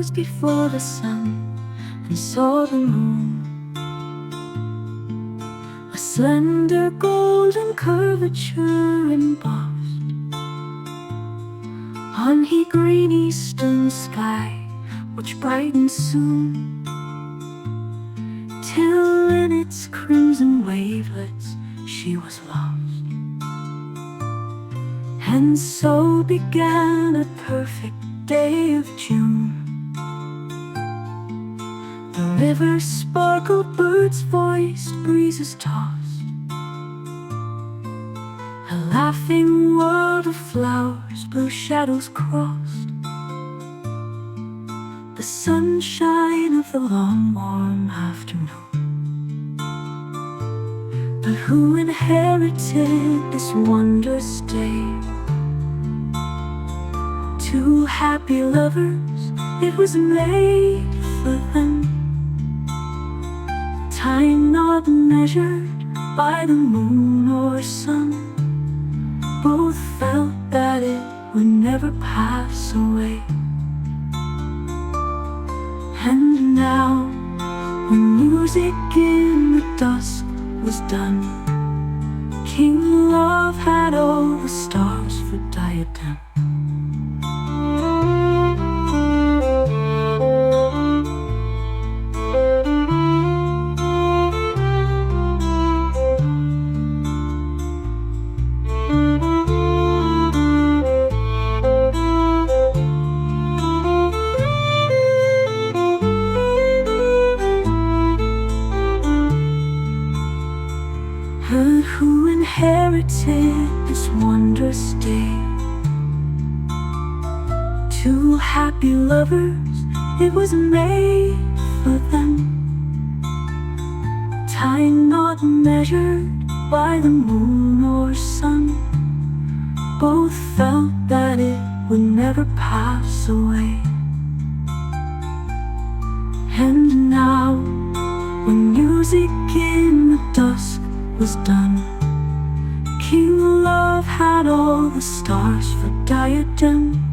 rose before the sun and saw the moon, a slender golden curvature embossed on the green eastern sky, which brightened soon, till in its crimson wavelets she was lost. And so began a perfect day of June. The river sparkled, birds voiced, breezes tossed, a laughing world of flowers, blue shadows crossed the sunshine of the long warm afternoon. But who inherited this wondrous day? Two happy lovers, it was made for them. Time not measured by the moon or sun, both felt that it would never pass away. And now, when music in the dusk was done, King Love had all the stars for diadem. Her who inherited this wondrous day. Two happy lovers, it was made for them. Time not measured by the moon or sun, both felt that it would never pass away. And now, when music in the dusk was done, King Love had all the stars for diadem.